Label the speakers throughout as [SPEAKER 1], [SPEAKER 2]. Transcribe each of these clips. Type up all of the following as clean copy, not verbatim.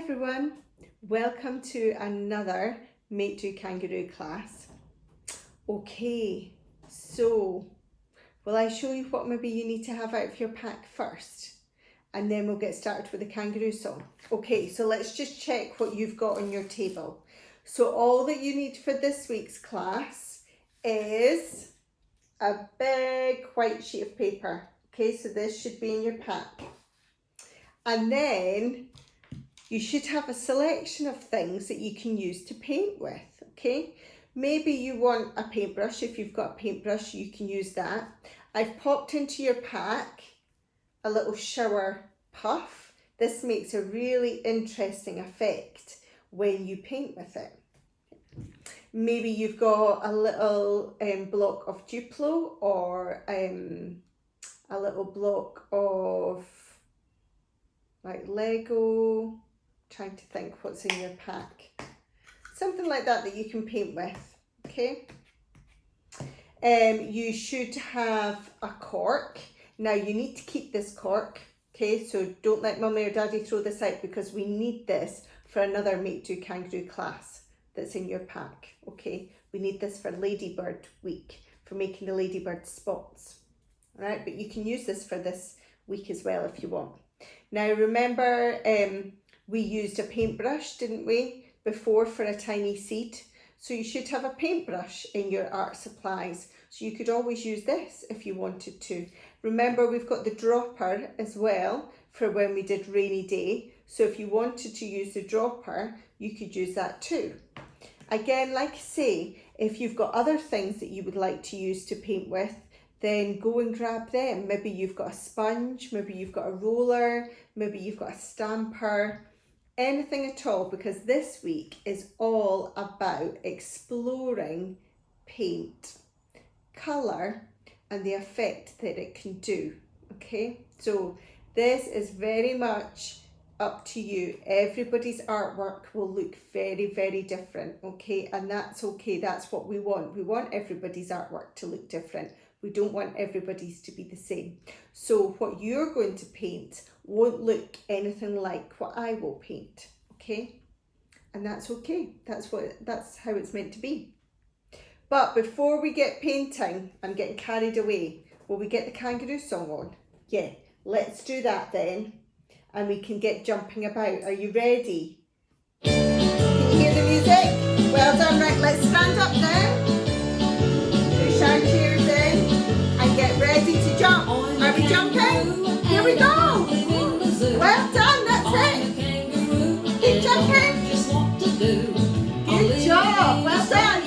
[SPEAKER 1] everyone, welcome to another Make Do Kangaroo class. Okay, so will I show you what maybe you need to have out of your pack first, and then we'll get started with the kangaroo song. Okay, so let's just check what you've got on your table. So all that you need for this week's class is a big white sheet of paper. Okay, so this should be in your pack. And then you should have a selection of things that you can use to paint with, okay? Maybe you want a paintbrush. If you've got a paintbrush, you can use that. I've popped into your pack a little shower puff. This makes a really interesting effect when you paint with it. Maybe you've got a little block of Duplo or a little block of like Lego. Trying to think what's in your pack. Something like that that you can paint with, okay? You should have a cork. Now you need to keep this cork, okay? So don't let mummy or daddy throw this out because we need this for another Make Do Kangaroo class that's in your pack, okay? We need this for Ladybird week, for making the ladybird spots, all right? But you can use this for this week as well if you want. Now remember, we used a paintbrush, didn't we, before for a tiny seed? So you should have a paintbrush in your art supplies. So you could always use this if you wanted to. Remember, we've got the dropper as well for when we did rainy day. So if you wanted to use the dropper, you could use that too. Again, like I say, if you've got other things that you would like to use to paint with, then go and grab them. Maybe you've got a sponge, maybe you've got a roller, maybe you've got a stamper, anything at all, because this week is all about exploring paint, colour and the effect that it can do, okay? So this is very much up to you. Everybody's artwork will look very, very different, okay? And that's okay, that's what we want. We want everybody's artwork to look different. We don't want everybody's to be the same. So what you're going to paint won't look anything like what I will paint, okay? And that's okay. That's how it's meant to be. But before we get painting, I'm getting carried away. Will we get the kangaroo song on? Yeah, let's do that then. And we can get jumping about. Are you ready? Can you hear the music? Well done, right, let's stand up now. Push our chairs in and get ready to jump. Are we jumping? Here we go. Well done, that's it. Keep jumping. Good job, well done.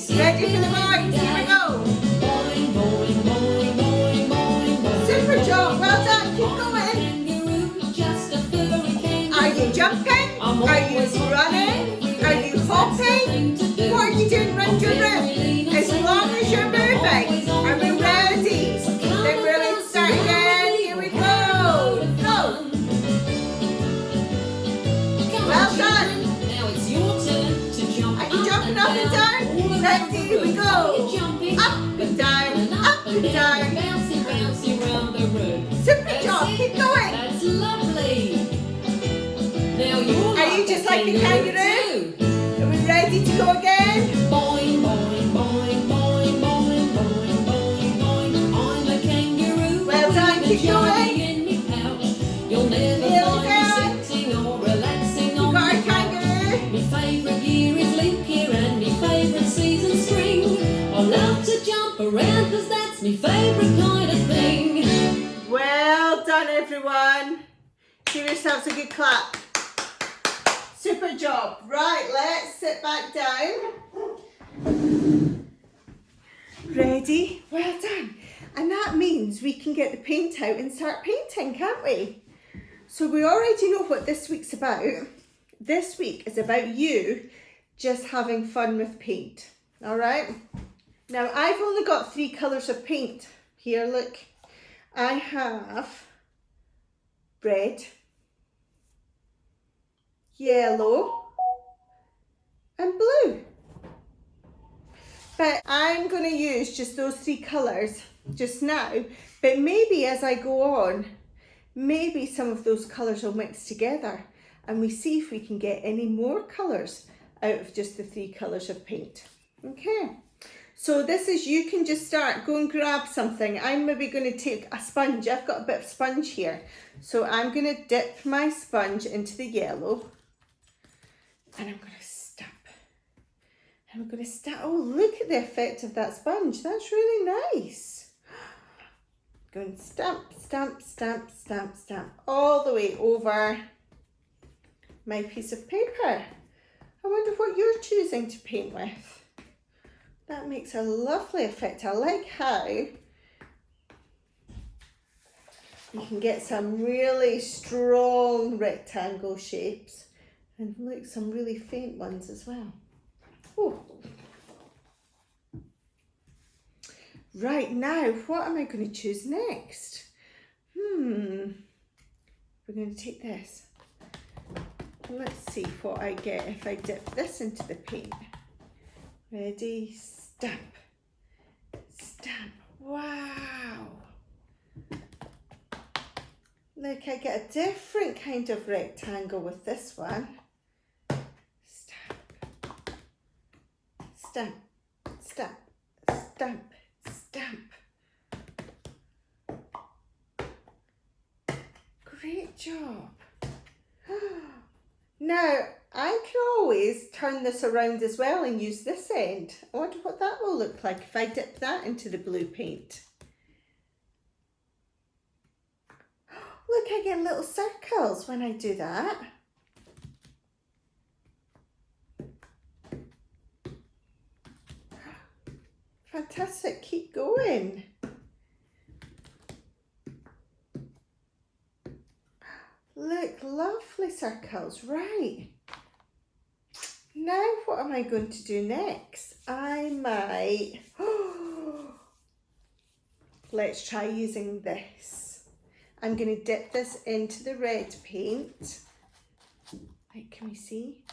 [SPEAKER 1] Ready for the boys, here we go. Super job, well done, keep going. Are you jumping? Are you running? Are you hopping? What are you doing around your room? As long as you're moving. Are we ready? Then we're ready to start again. Here we go. Go. Well done.
[SPEAKER 2] Now it's your turn to jump.
[SPEAKER 1] Are you jumping up and down? Ready? Here we go. Up and down. Up and down.
[SPEAKER 2] Bouncy, bouncy round the room.
[SPEAKER 1] Super job. Keep going.
[SPEAKER 2] That's lovely. Now you're
[SPEAKER 1] Are you just like a kangaroo? Are we ready to go again?
[SPEAKER 2] Boing, boing, boing, boing, boing, boing, boing, boing. I'm a kangaroo.
[SPEAKER 1] Well done, keep going.
[SPEAKER 2] In your pouch. You'll never
[SPEAKER 1] Here we
[SPEAKER 2] find
[SPEAKER 1] go.
[SPEAKER 2] me sitting or relaxing on
[SPEAKER 1] Got
[SPEAKER 2] the
[SPEAKER 1] a kangaroo.
[SPEAKER 2] My favourite year is leap year and my favourite season spring. I love to jump around cause that's my favourite kind of thing.
[SPEAKER 1] Well done, everyone. Give yourselves a good clap. Super job. Right, let's sit back down. Ready? Well done. And that means we can get the paint out and start painting, can't we? So we already know what this week's about. This week is about you just having fun with paint. All right? Now, I've only got 3 colours of paint. Here, look. I have red, yellow and blue. But I'm going to use just those 3 colours just now, but maybe as I go on, maybe some of those colours will mix together and we see if we can get any more colours out of just the 3 colours of paint. Okay, so this is, you can just start, go and grab something. I'm maybe going to take a sponge. I've got a bit of sponge here. So I'm going to dip my sponge into the yellow and I'm going to stamp. And I'm going to stamp. Oh, look at the effect of that sponge. That's really nice. Go and stamp, stamp, stamp, stamp, stamp all the way over my piece of paper. I wonder what you're choosing to paint with. That makes a lovely effect. I like how you can get some really strong rectangle shapes and look, some really faint ones as well. Oh. Right, now, what am I going to choose next? We're going to take this. Let's see what I get if I dip this into the paint. Ready, stamp, stamp. Wow. Look, I get a different kind of rectangle with this one. Stamp, stamp, stamp, stamp, stamp. Great job. Now, I can always turn this around as well and use this end. I wonder what that will look like if I dip that into the blue paint. Look, I get little circles when I do that. Fantastic, keep going. Look, lovely circles, right. Now what am I going to do next? I might, let's try using this. I'm going to dip this into the red paint. Like, can we see?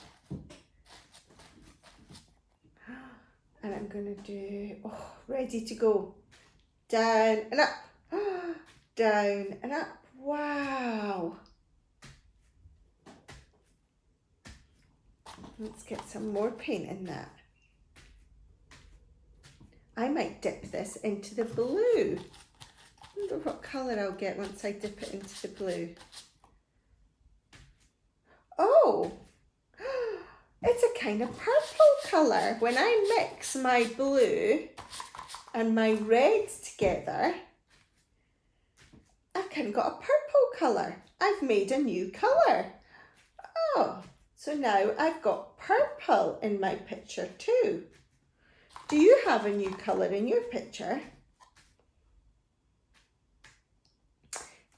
[SPEAKER 1] And I'm going to do, ready to go. Down and up, down and up. Wow. Let's get some more paint in that. I might dip this into the blue. I wonder what colour I'll get once I dip it into the blue. Oh, it's a kind of purple colour. When I mix my blue and my reds together, I've kind of got a purple colour. I've made a new colour. Oh. So now I've got purple in my picture too. Do you have a new colour in your picture?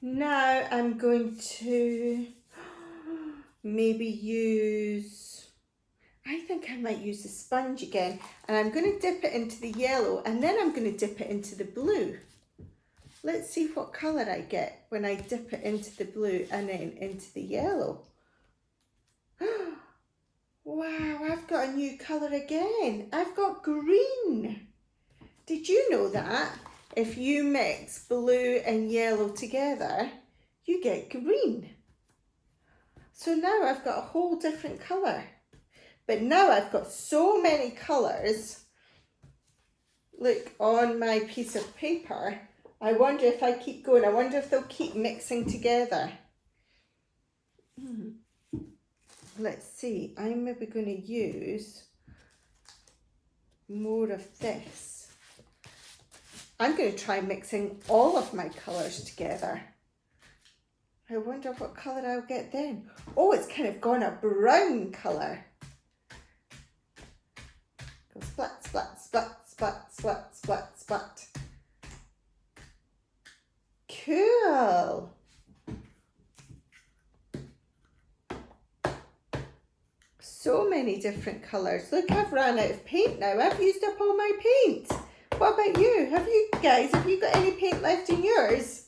[SPEAKER 1] Now I'm going to maybe use, I think I might use the sponge again, and I'm going to dip it into the yellow and then I'm going to dip it into the blue. Let's see what colour I get when I dip it into the blue and then into the yellow. Wow, I've got a new colour again. I've got green. Did you know that? If you mix blue and yellow together, you get green. So now I've got a whole different colour. But now I've got so many colours, look, on my piece of paper. I wonder if I keep going, I wonder if they'll keep mixing together. Let's see, I'm maybe going to use more of this. I'm going to try mixing all of my colours together. I wonder what colour I'll get then. Oh, it's kind of gone a brown colour. Go splat, splat, splat, splat, splat, splat, splat. Cool. So many different colours. Look, I've run out of paint now. I've used up all my paint. What about you? Have you got any paint left in yours?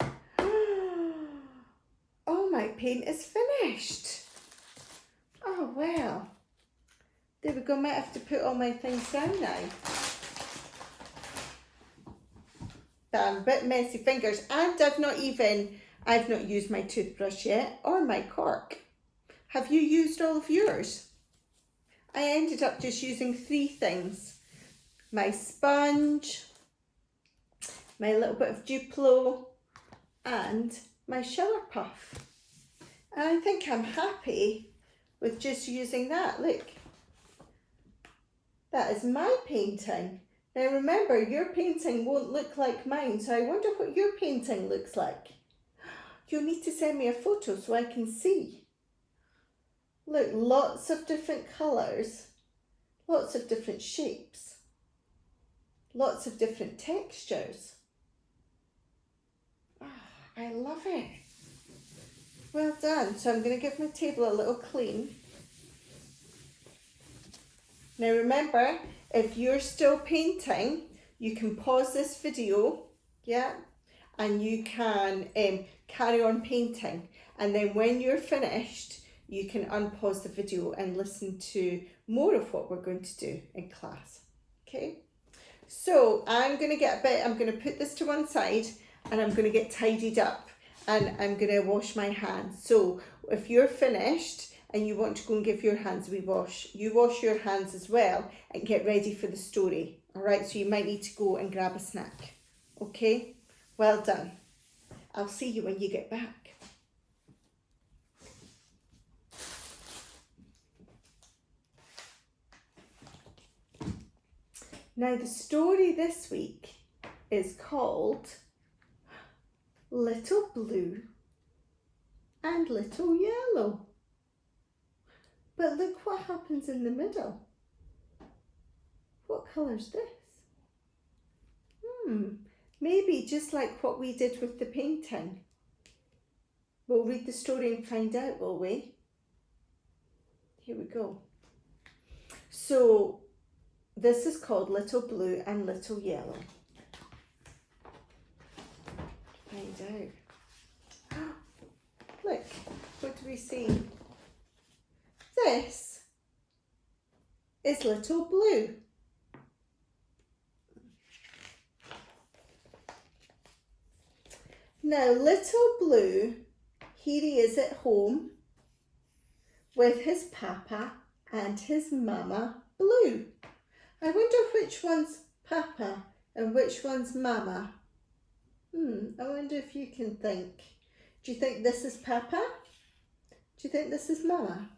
[SPEAKER 1] Oh, my paint is finished. Oh, well. There we go. Might have to put all my things down now. a bit messy fingers, and I've not used my toothbrush yet or my cork. Have you used all of yours? I ended up just using 3 things. My sponge, my little bit of Duplo, and my shower puff. And I think I'm happy with just using that. Look, that is my painting. Now remember, your painting won't look like mine, so I wonder what your painting looks like. You'll need to send me a photo so I can see. Look, lots of different colours, lots of different shapes, lots of different textures. I love it. Well done. So I'm going to give my table a little clean. Now remember, if you're still painting, you can pause this video, yeah, and you can carry on painting. And then when you're finished, you can unpause the video and listen to more of what we're going to do in class, okay? So I'm going to put this to one side and I'm going to get tidied up and I'm going to wash my hands. So if you're finished and you want to go and give your hands a wee wash, you wash your hands as well and get ready for the story, all right? So you might need to go and grab a snack, okay? Well done. I'll see you when you get back. Now the story this week is called Little Blue and Little Yellow. But look what happens in the middle. What colour's this? Maybe just like what we did with the painting. We'll read the story and find out, will we? Here we go. So this is called Little Blue and Little Yellow. Find out. Look, what do we see? This is Little Blue. Now Little Blue, here he is at home with his papa and his mama Blue. I wonder which one's Papa and which one's Mama. I wonder if you can think. Do you think this is Papa? Do you think this is Mama?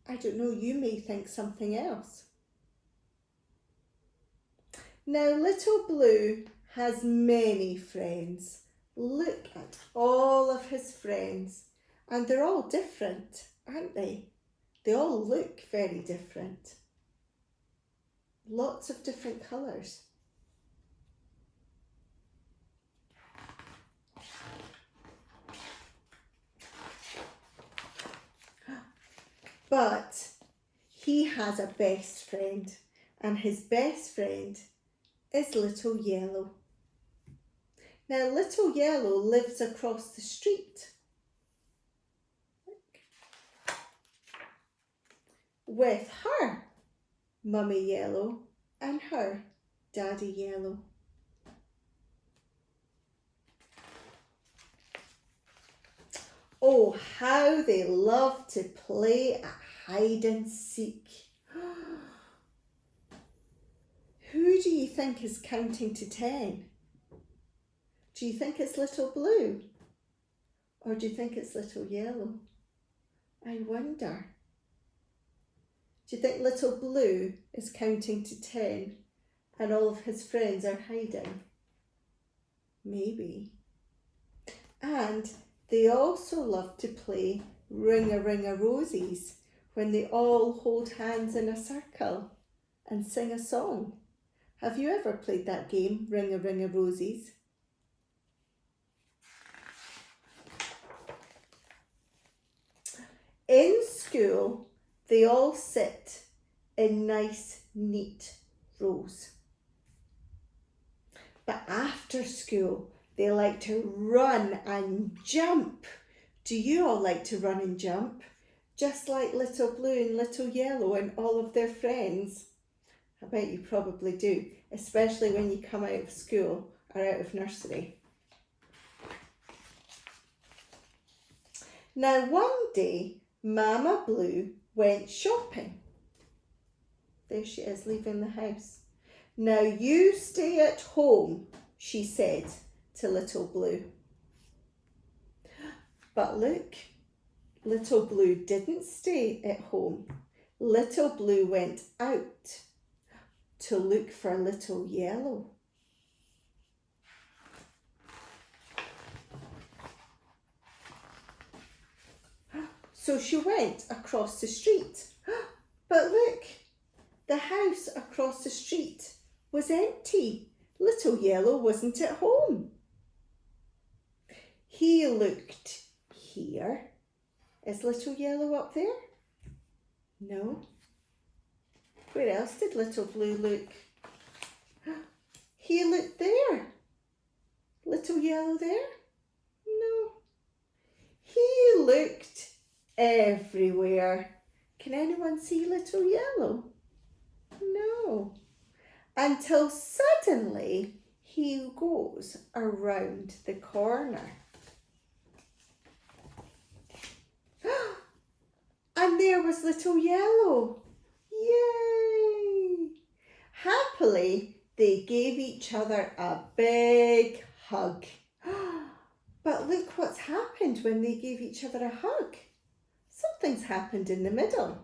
[SPEAKER 1] I don't know, you may think something else. Now Little Blue has many friends. Look at all of his friends. And they're all different, aren't they? They all look very different. Lots of different colours. But he has a best friend, and his best friend is Little Yellow. Now Little Yellow lives across the street. With her Mummy Yellow and her Daddy Yellow. Oh, how they love to play at hide and seek. Who do you think is counting to 10? Do you think it's Little Blue? Or do you think it's Little Yellow? I wonder. Do you think Little Blue is counting to 10 and all of his friends are hiding? Maybe. And they also love to play Ring-a-Ring-a-Rosies when they all hold hands in a circle and sing a song. Have you ever played that game, Ring-a-Ring-a-Rosies? In school, they all sit in nice, neat rows. But after school, they like to run and jump. Do you all like to run and jump? Just like Little Blue and Little Yellow and all of their friends. I bet you probably do, especially when you come out of school or out of nursery. Now one day, Mama Blue went shopping. There she is, leaving the house. Now you stay at home, she said to Little Blue. But look, Little Blue didn't stay at home. Little Blue went out to look for Little Yellow. So she went across the street. But look, the house across the street was empty. Little Yellow wasn't at home. He looked here. Is Little Yellow up there? No. Where else did Little Blue look? He looked there. Little Yellow there? No. He looked everywhere. Can anyone see Little Yellow? No. Until suddenly he goes around the corner. And there was Little Yellow. Yay! Happily, they gave each other a big hug. But look what's happened when they gave each other a hug. Something's happened in the middle.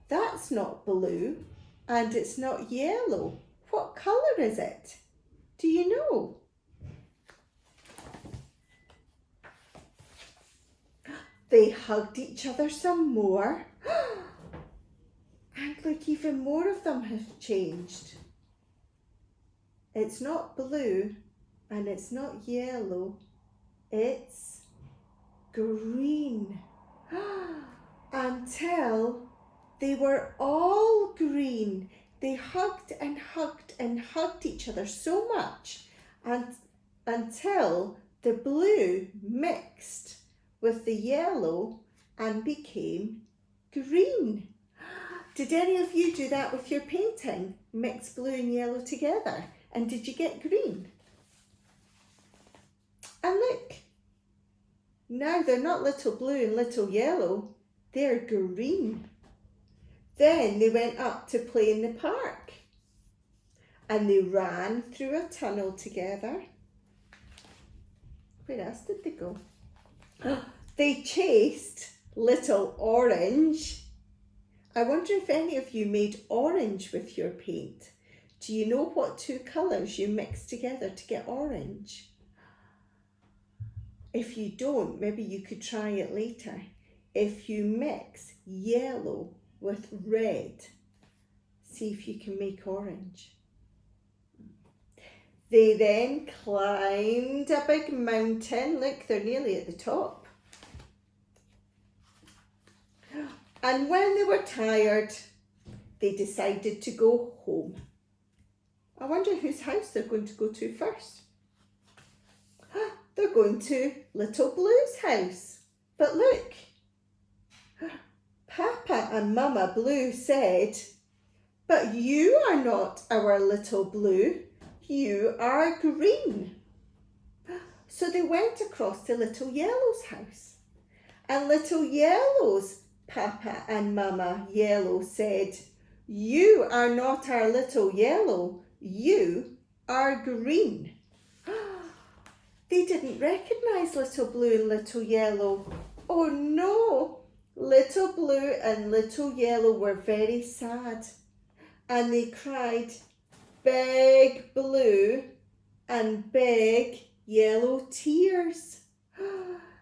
[SPEAKER 1] That's not blue and it's not yellow. What colour is it? Do you know? They hugged each other some more. And look, even more of them have changed. It's not blue and it's not yellow. It's green. Until they were all green. They hugged and hugged and hugged each other so much until the blue mixed with the yellow and became green. Did any of you do that with your painting? Mix blue and yellow together? And did you get green? And look, now they're not Little Blue and Little Yellow, they're green. Then they went up to play in the park and they ran through a tunnel together. Where else did they go? They chased Little Orange. I wonder if any of you made orange with your paint. Do you know what two colours you mixed together to get orange? If you don't, maybe you could try it later. If you mix yellow with red, see if you can make orange. They then climbed a big mountain. Look, they're nearly at the top. And when they were tired, they decided to go home. I wonder whose house they're going to go to first. They're going to Little Blue's house. But look, Papa and Mama Blue said, "But you are not our Little Blue, you are green." So they went across to Little Yellow's house. And Little Yellow's Papa and Mama Yellow said, "You are not our Little Yellow, you are green." They didn't recognise Little Blue and Little Yellow. Oh no! Little Blue and Little Yellow were very sad and they cried big blue and big yellow tears.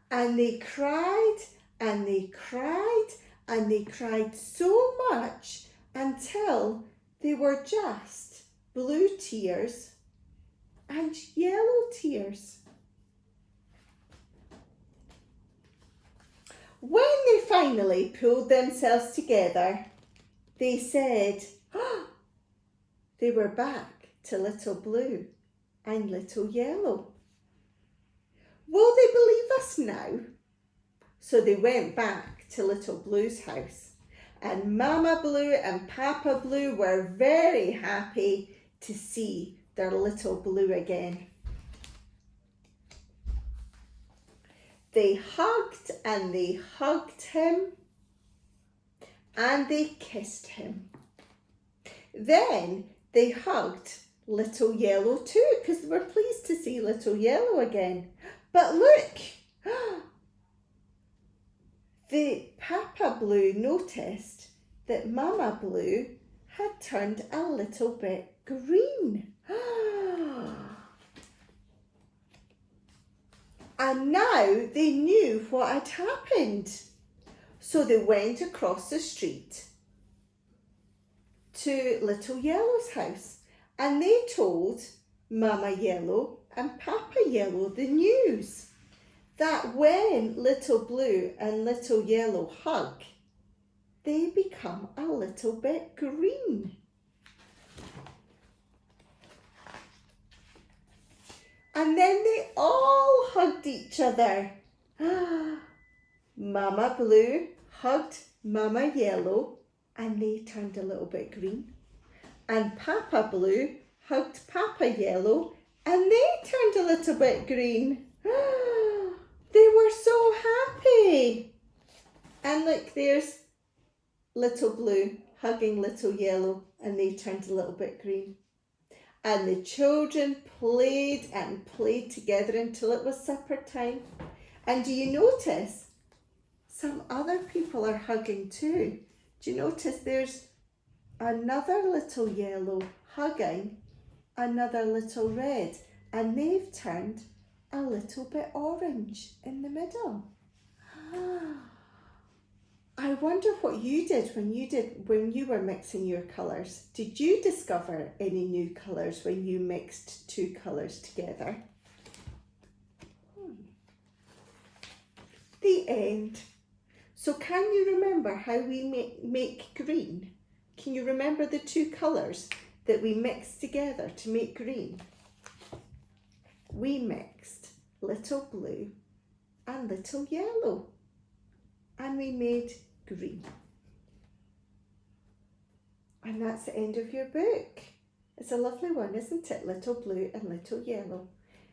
[SPEAKER 1] And they cried and they cried and they cried so much until they were just blue tears and yellow tears. When they finally pulled themselves together, they said, they were back to Little Blue and Little Yellow. Will they believe us now? So they went back to Little Blue's house And Mama Blue and Papa Blue were very happy to see their little Blue again. They hugged and they hugged him and they kissed him. Then they hugged Little Yellow too, because they were pleased to see Little Yellow again. But look, the Papa Blue noticed that Mama Blue had turned a little bit green. And now they knew what had happened. So they went across the street to Little Yellow's house and they told Mama Yellow and Papa Yellow the news that when Little Blue and Little Yellow hug, they become a little bit green. And then they all hugged each other. Mama Blue hugged Mama Yellow and they turned a little bit green. And Papa Blue hugged Papa Yellow and they turned a little bit green. They were so happy. And look, there's Little Blue hugging Little Yellow and they turned a little bit green. And the children played and played together until it was supper time. And do you notice some other people are hugging too? Do you notice there's another Little Yellow hugging another Little Red, and they've turned a little bit orange in the middle. I wonder what you did when you were mixing your colours. Did you discover any new colours when you mixed two colours together? The end. So can you remember how we make green? Can you remember the two colours that we mixed together to make green? We mixed Little Blue and Little Yellow and we made green. And that's the end of your book. It's a lovely one, isn't it? Little Blue and Little Yellow.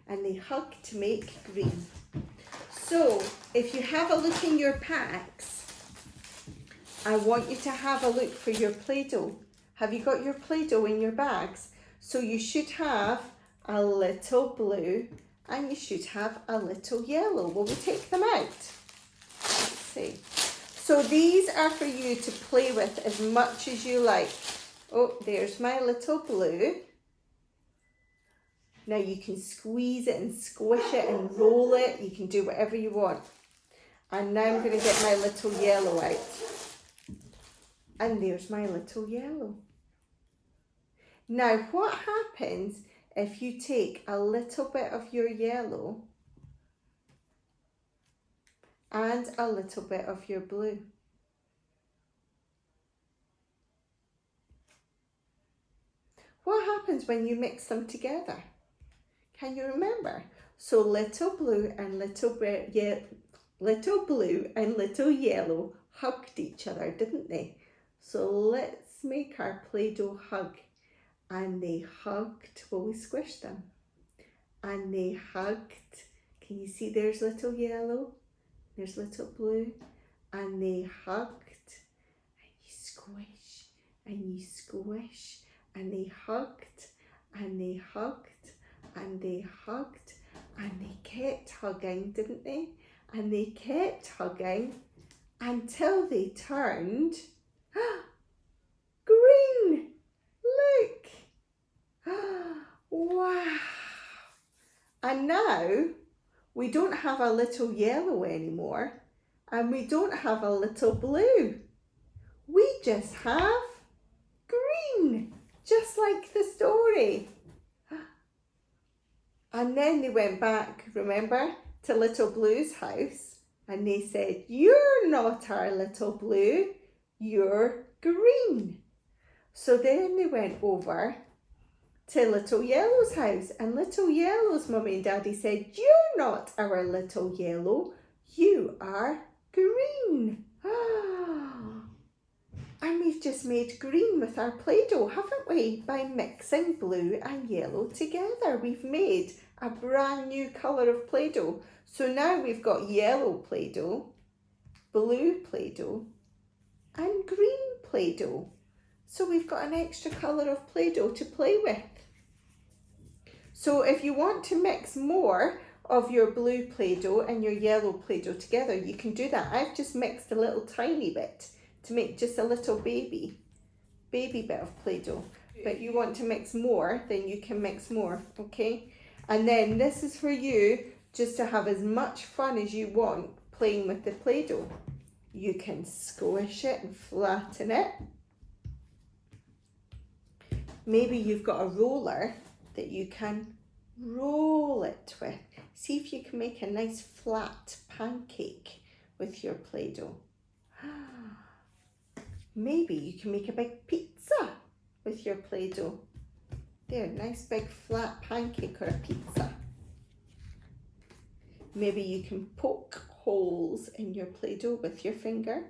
[SPEAKER 1] And they hug to make green. So if you have a look in your packs, I want you to have a look for your Play-Doh. Have you got your Play-Doh in your bags? So you should have a little blue and you should have a little yellow. Will we take them out? Let's see. So these are for you to play with as much as you like. Oh, there's my little blue. Now you can squeeze it and squish it and roll it. You can do whatever you want. And now I'm going to get my little yellow out. And there's my little yellow. Now what happens if you take a little bit of your yellow and a little bit of your blue? What happens when you mix them together? Can you remember? So little blue and little blue and little yellow hugged each other, didn't they? So let's make our Play-Doh hug. And they hugged, well, we squished them. And they hugged. Can you see there's little yellow? There's little blue. And they hugged. And you squish. And you squish. And they hugged. And they hugged. And they hugged. And they kept hugging, didn't they? And they kept hugging until they turned green. Look. Wow. And now we don't have a little yellow anymore and we don't have a little blue. We just have green, just like the story. And then they went back, remember, to Little Blue's house and they said, "You're not our little blue, you're green." So then they went over to Little Yellow's house and Little Yellow's mummy and daddy said, "You're not our little yellow, you are green." we've just made green with our Play-Doh, haven't we? By mixing blue and yellow together. We've made a brand new colour of Play-Doh. So now we've got yellow Play-Doh, blue Play-Doh and green Play-Doh. So we've got an extra colour of Play-Doh to play with. So if you want to mix more of your blue Play-Doh and your yellow Play-Doh together, you can do that. I've just mixed a little tiny bit to make just a little baby bit of Play-Doh. But if you want to mix more, then you can mix more, okay? And then this is for you just to have as much fun as you want playing with the Play-Doh. You can squish it and flatten it. Maybe you've got a roller that you can roll it with. See if you can make a nice flat pancake with your Play-Doh. Maybe you can make a big pizza with your Play-Doh. There, nice big flat pancake or a pizza. Maybe you can poke holes in your Play-Doh with your finger.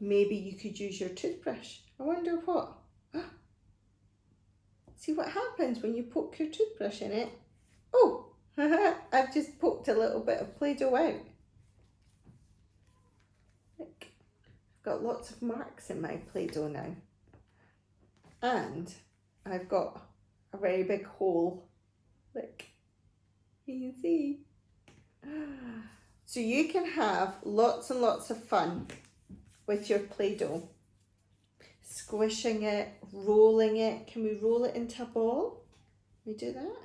[SPEAKER 1] Maybe you could use your toothbrush. I wonder what. See what happens when you poke your toothbrush in it? Oh, I've just poked a little bit of Play-Doh out. Look, I've got lots of marks in my Play-Doh now. And I've got a very big hole. Look, you can see. So you can have lots and lots of fun with your Play-Doh. Squishing it, rolling it. Can we roll it into a ball? Can we do that?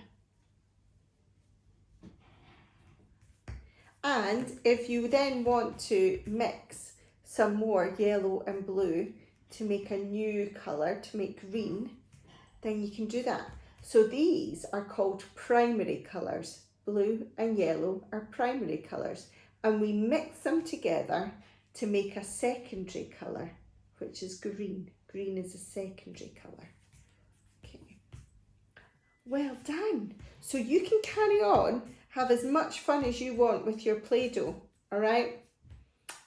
[SPEAKER 1] And if you then want to mix some more yellow and blue to make a new colour, to make green, then you can do that. So these are called primary colours. Blue and yellow are primary colours. And we mix them together to make a secondary colour, which is green. Green is a secondary colour. Okay. Well done. So you can carry on, have as much fun as you want with your Play-Doh, all right?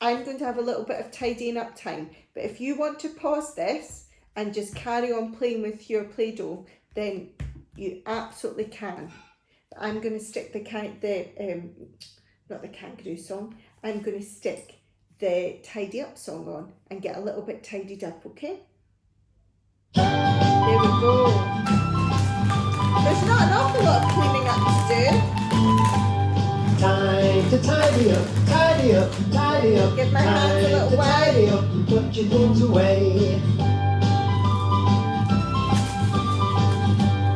[SPEAKER 1] I'm going to have a little bit of tidying up time, but if you want to pause this and just carry on playing with your Play-Doh, then you absolutely can. But I'm going to stick not the kangaroo song, I'm going to stick the tidy up song on and get a little bit tidied up, okay? There we go. There's not an awful lot of cleaning up to do.
[SPEAKER 3] Time to tidy up, tidy up, tidy up.
[SPEAKER 1] Give my hands a little wag.
[SPEAKER 3] Tidy up and put your things away.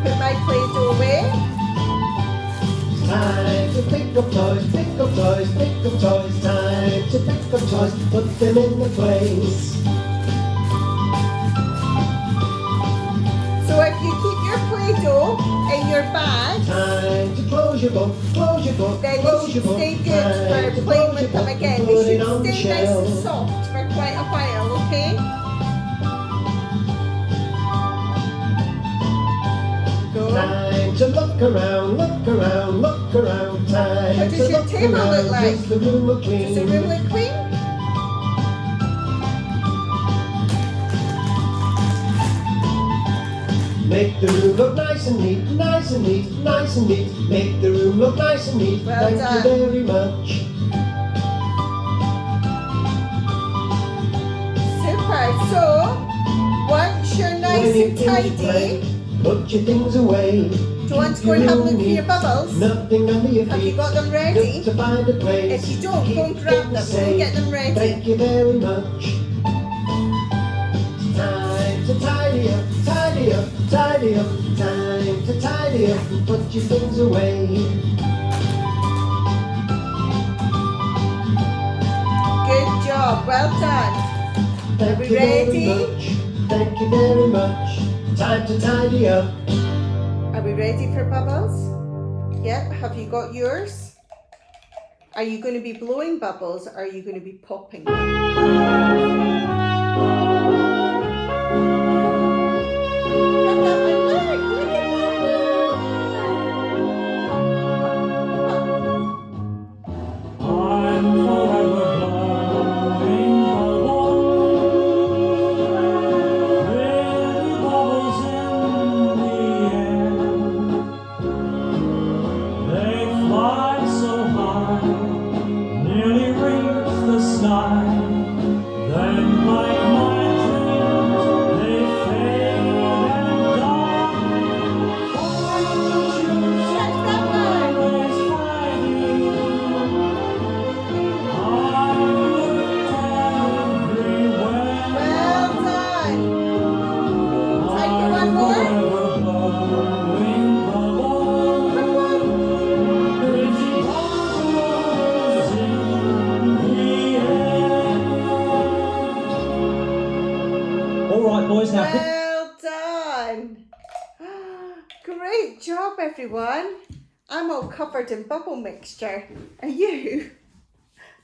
[SPEAKER 1] Put my Play-Doh away.
[SPEAKER 3] Time to pick up toys, pick up toys, pick up toys. Time to pick up toys, put them in the place.
[SPEAKER 1] So if you keep your Play-Doh in your bag,
[SPEAKER 3] Time to close your book, close your book,
[SPEAKER 1] then
[SPEAKER 3] close
[SPEAKER 1] they
[SPEAKER 3] your
[SPEAKER 1] should
[SPEAKER 3] book.
[SPEAKER 1] stay
[SPEAKER 3] Time
[SPEAKER 1] good
[SPEAKER 3] to
[SPEAKER 1] for playing
[SPEAKER 3] close
[SPEAKER 1] with
[SPEAKER 3] your
[SPEAKER 1] them
[SPEAKER 3] book
[SPEAKER 1] again.
[SPEAKER 3] and
[SPEAKER 1] They
[SPEAKER 3] put it
[SPEAKER 1] should
[SPEAKER 3] on the
[SPEAKER 1] stay nice and
[SPEAKER 3] shelf.
[SPEAKER 1] soft for quite a while, okay? Go.
[SPEAKER 3] Time to look around, look around, look around. Time
[SPEAKER 1] What
[SPEAKER 3] to
[SPEAKER 1] does your
[SPEAKER 3] look
[SPEAKER 1] table
[SPEAKER 3] around.
[SPEAKER 1] look like?
[SPEAKER 3] Does the room look clean?
[SPEAKER 1] Does the room look clean?
[SPEAKER 3] Make the room look nice and neat, nice and neat, nice and neat. Make the room look nice and neat.
[SPEAKER 1] Well
[SPEAKER 3] Thank
[SPEAKER 1] done.
[SPEAKER 3] you very much.
[SPEAKER 1] Super. So, once you're nice
[SPEAKER 3] When you
[SPEAKER 1] and
[SPEAKER 3] finish playing,
[SPEAKER 1] tidy,
[SPEAKER 3] put your things away.
[SPEAKER 1] do you want to go and have a look for your bubbles?
[SPEAKER 3] Nothing under your feet.
[SPEAKER 1] Have you got them ready?
[SPEAKER 3] Just to find a place.
[SPEAKER 1] If you don't,
[SPEAKER 3] Keep
[SPEAKER 1] go and grab them.
[SPEAKER 3] things
[SPEAKER 1] Go and
[SPEAKER 3] safe.
[SPEAKER 1] get them ready.
[SPEAKER 3] Thank you very much. Time to tidy up, tidy up, tidy up. Time to tidy up and put your things away.
[SPEAKER 1] Good job. Well done.
[SPEAKER 3] Thank
[SPEAKER 1] we
[SPEAKER 3] you very
[SPEAKER 1] ready?
[SPEAKER 3] much. Thank you very much. Time to tidy up.
[SPEAKER 1] Are we ready for bubbles? Yep. Have you got yours? Are you going to be blowing bubbles or are you going to be popping them? Let that one work. Look at that one.
[SPEAKER 4] I'm forever blowing bubbles.
[SPEAKER 3] boys happy?
[SPEAKER 1] Well done. Great job, everyone. I'm all covered in bubble mixture. And you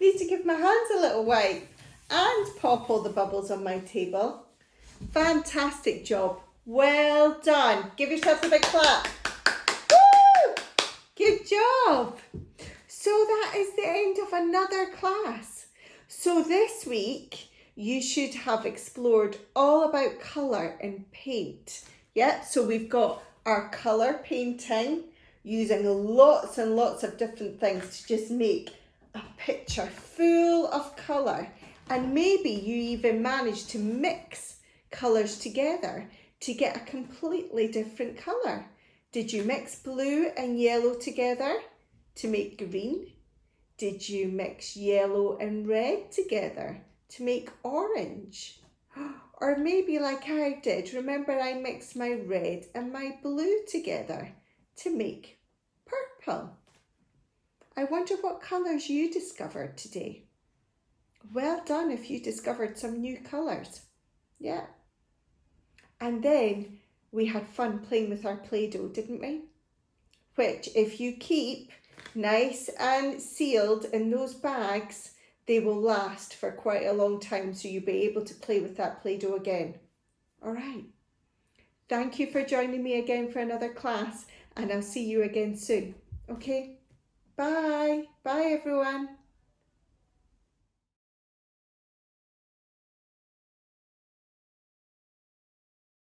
[SPEAKER 1] need to give my hands a little wipe and pop all the bubbles on my table. Fantastic job. Well done. Give yourself a big clap. Woo! Good job. So that is the end of another class. So this week, you should have explored all about colour and paint. Yeah, so we've got our colour painting, using lots and lots of different things to just make a picture full of colour. And maybe you even managed to mix colours together to get a completely different colour. Did you mix blue and yellow together to make green? Did you mix yellow and red together to make orange? Or maybe like I did, remember I mixed my red and my blue together to make purple. I wonder what colours you discovered today. Well done if you discovered some new colours. Yeah. And then we had fun playing with our Play-Doh, didn't we? Which if you keep nice and sealed in those bags, they will last for quite a long time, so you'll be able to play with that Play-Doh again. All right. Thank you for joining me again for another class, and I'll see you again soon. Okay? Bye. Bye, everyone.